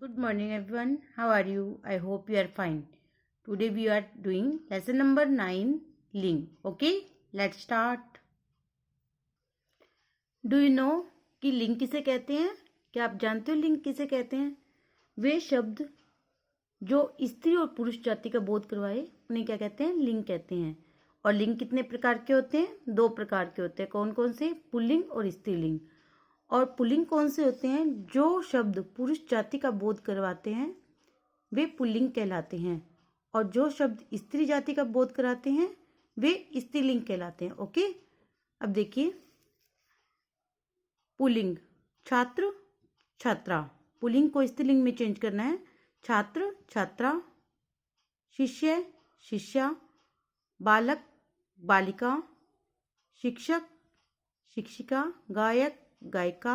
Good morning everyone. How are you? I hope you are fine. Today we are doing lesson number 9 link. Okay? Let's start. Do you know कि लिंग किसे कहते हैं? क्या आप जानते हो लिंग किसे कहते हैं? वे शब्द जो स्त्री और पुरुष जाति का बोध करवाए उन्हें क्या कहते हैं? लिंग कहते हैं। और लिंग कितने प्रकार के होते हैं? 2 प्रकार के होते हैं। कौन कौन से? पुल्लिंग और स्त्रीलिंग। और पुल्लिंग कौन से होते हैं? जो शब्द पुरुष जाति का बोध करवाते हैं वे पुल्लिंग कहलाते हैं, और जो शब्द स्त्री जाति का बोध कराते हैं वे स्त्रीलिंग कहलाते हैं। ओके, अब देखिए पुल्लिंग छात्र छात्रा, पुल्लिंग को स्त्रीलिंग में चेंज करना है। छात्र छात्रा, शिष्य शिष्या, बालक बालिका, शिक्षक शिक्षिका, गायक गायिका,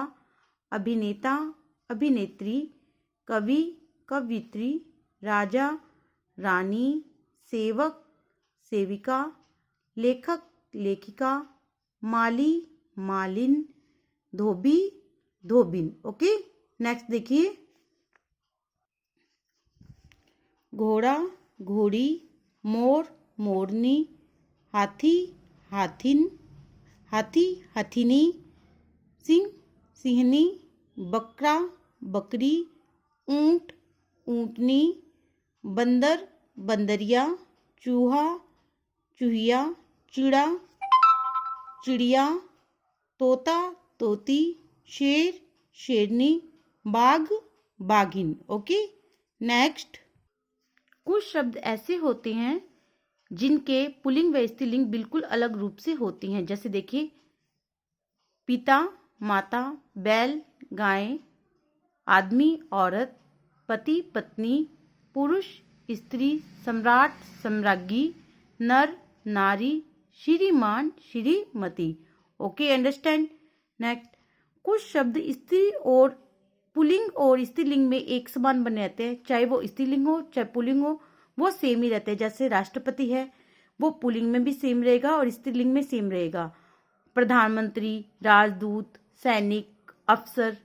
अभिनेता अभिनेत्री, कवि कवियत्री, राजा रानी, सेवक सेविका, लेखक लेखिका, माली मालिन, धोबी धोबिन। ओके, नेक्स्ट देखिए घोड़ा घोड़ी, मोर मोरनी, हाथी हाथिन, हाथी हथिनी, सिंह सिंहनी, बकरा बकरी, ऊंट ऊंटनी, बंदर बंदरिया, चूहा चूहिया, चिड़ा चिड़िया, तोता तोती, शेर शेरनी, बाघ बाघिन। ओके, नेक्स्ट कुछ शब्द ऐसे होते हैं जिनके पुल्लिंग व स्त्रीलिंग बिल्कुल अलग रूप से होती हैं। जैसे देखिए पिता माता, बैल गाय, आदमी औरत, पति पत्नी, पुरुष स्त्री, सम्राट सम्राज्ञी, नर नारी, श्रीमान श्रीमती। Okay, understand. नेक्स्ट कुछ शब्द स्त्री और पुल्लिंग और स्त्रीलिंग में एक समान बने रहते हैं, चाहे वो स्त्रीलिंग हो चाहे पुल्लिंग हो, वो सेम ही रहते हैं। जैसे राष्ट्रपति है वो पुल्लिंग में भी सेम रहेगा और स्त्रीलिंग में सेम रहेगा। प्रधानमंत्री, राजदूत, सैनिक, अफसर।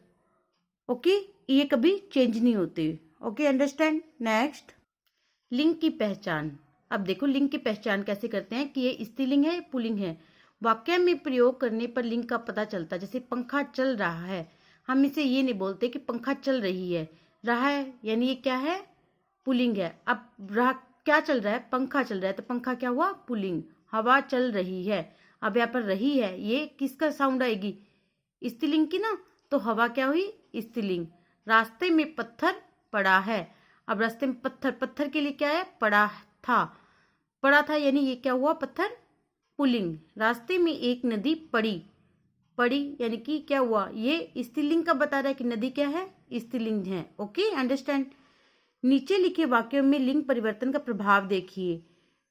ओके, ये कभी चेंज नहीं होते। Okay, understand. नेक्स्ट लिंग की पहचान। अब देखो लिंग की पहचान कैसे करते हैं कि ये स्त्रीलिंग है पुल्लिंग है। वाक्य में प्रयोग करने पर लिंग का पता चलता है। जैसे पंखा चल रहा है, हम इसे ये नहीं बोलते कि पंखा चल रही है। रहा है यानी ये क्या है? पुल्लिंग है। अब रहा क्या चल रहा है? पंखा चल रहा है, तो पंखा क्या हुआ? पुल्लिंग। हवा चल रही है, अब यहाँ पर रही है, ये किसका साउंड आएगी? स्त्रीलिंग की ना, तो हवा क्या हुई? स्त्रीलिंग। रास्ते में पत्थर पड़ा है, अब रास्ते में पत्थर, पत्थर के लिए क्या है? पड़ा था, पड़ा था यानी ये क्या हुआ? पत्थर, पुल्लिंग। रास्ते में एक नदी पड़ी, पड़ी यानी कि क्या हुआ? ये स्त्रीलिंग का बता रहा है कि नदी क्या है? स्त्रीलिंग है। Okay, understand. नीचे लिखे वाक्यों में लिंग परिवर्तन का प्रभाव देखिए।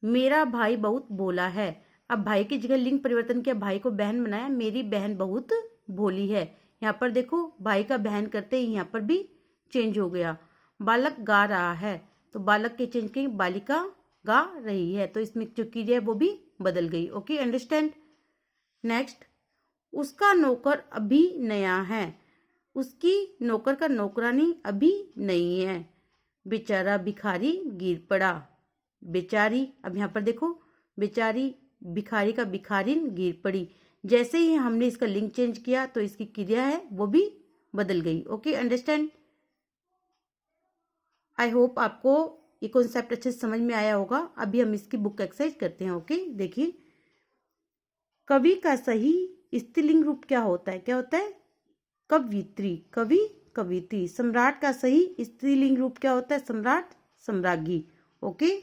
मेरा भाई बहुत भोला है, अब भाई की जगह लिंग परिवर्तन किया, भाई को बहन बनाया, मेरी बहन बहुत भोली है। यहाँ पर देखो भाई का बहन करते ही यहाँ पर भी चेंज हो गया। बालक गा रहा है, तो बालक के चेंज के बालिका गा रही है, तो इसमें जो क्रिया है वो भी बदल गई। Okay, understand. नेक्स्ट उसका नौकर अभी नया है, उसकी नौकर का नौकरानी अभी नहीं है। बेचारा भिखारी गिर पड़ा, बेचारी। अब यहाँ पर देखो बेचारी, भिखारी का भिखारिन गिर पड़ी। जैसे ही हमने इसका लिंग चेंज किया तो इसकी क्रिया है वो भी बदल गई। Okay, understand. आई होप आपको ये कॉन्सेप्ट अच्छे से समझ में आया होगा। अभी हम इसकी बुक एक्सरसाइज करते हैं। ओके, देखिए कवि का सही स्त्रीलिंग रूप क्या होता है? क्या होता है? कवियत्री, कवि कवियत्री। सम्राट का सही स्त्रीलिंग रूप क्या होता है? सम्राट सम्राज्ञी। ओके,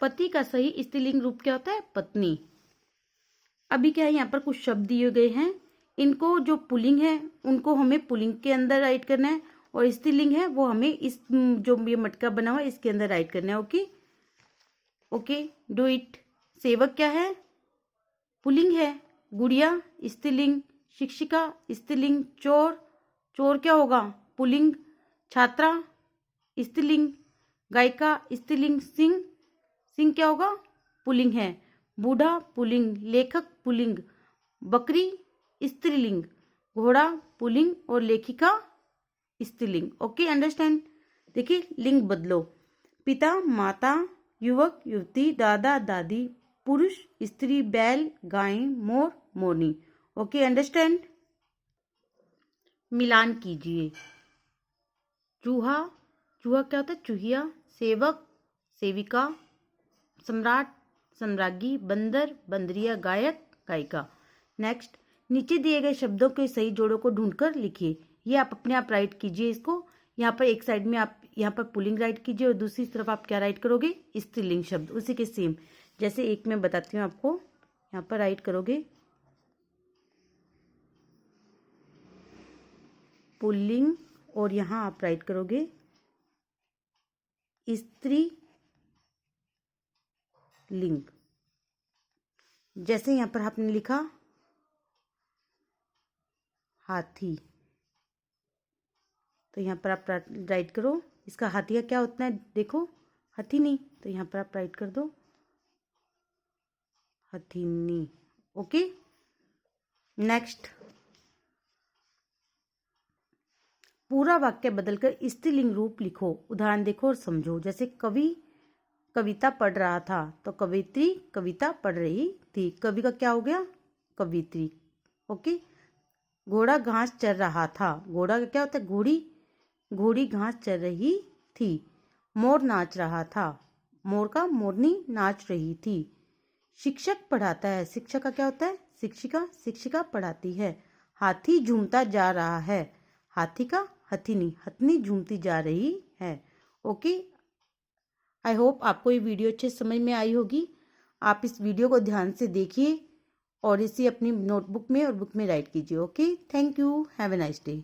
पति का सही स्त्रीलिंग रूप क्या होता है? पत्नी। अभी क्या है, यहाँ पर कुछ शब्द दिए गए हैं, इनको जो पुल्लिंग है उनको हमें पुल्लिंग के अंदर राइट करना है, और स्त्रीलिंग है वो हमें इस जो ये मटका बना हुआ है इसके अंदर राइट करना है। Okay okay, do it. सेवक क्या है? पुल्लिंग है। गुड़िया स्त्रीलिंग, शिक्षिका स्त्रीलिंग, चोर, चोर क्या होगा? पुल्लिंग। छात्रा स्त्रीलिंग, गायिका स्त्रीलिंग, सिंह, सिंह क्या होगा? पुल्लिंग है। बूढ़ा पुल्लिंग, लेखक पुल्लिंग, बकरी स्त्रीलिंग, घोड़ा पुल्लिंग और लेखिका स्त्रीलिंग। Okay, understand. देखिए लिंग बदलो, पिता माता, युवक युवती, दादा दादी, पुरुष स्त्री, बैल गाय, मोर मोरनी। Okay, understand. मिलान कीजिए। चूहा, चूहा क्या होता है? चूहिया। सेवक सेविका, सम्राट सम्राज्ञी, बंदर बंदरिया, गायक गायिका। नेक्स्ट, नीचे दिए गए शब्दों के सही जोड़ों को ढूंढकर लिखिए। ये आप अपने आप राइट कीजिए इसको। यहाँ पर एक साइड में आप यहाँ पर पुल्लिंग राइट कीजिए और दूसरी तरफ आप क्या राइट करोगे? स्त्रीलिंग शब्द, उसी के सेम। जैसे एक मैं बताती हूँ आपको, यहाँ पर राइट करोगे पुल्लिंग और यहाँ आप राइट करोगे स्त्री लिंग। जैसे यहाँ पर आपने लिखा हाथी, तो यहाँ पर आप राइट करो इसका हाथी का क्या होता है, देखो हाथी नहीं, तो यहाँ पर आप राइट कर दो हथिनी। ओके, नेक्स्ट, पूरा वाक्य बदलकर स्त्रीलिंग रूप लिखो। उदाहरण देखो और समझो। जैसे कवि कविता पढ़ रहा था, तो कवित्री कविता पढ़ रही थी। कवि का क्या हो गया? कवित्री। ओके, घोड़ा घास चर रहा था, घोड़ा का क्या होता है? घोड़ी, घोड़ी घास चर रही थी। मोर नाच रहा था, मोर का मोरनी नाच रही थी। शिक्षक पढ़ाता है, शिक्षक का क्या होता है? शिक्षिका, शिक्षिका पढ़ाती है। हाथी झूमता जा रहा है, हाथी का हथिनी, हथिनी झूमती जा रही है। ओके, आई होप आपको ये वीडियो अच्छे समझ में आई होगी। आप इस वीडियो को ध्यान से देखिए और इसे अपनी नोटबुक में और बुक में राइट कीजिए। Okay, thank you, have a nice day.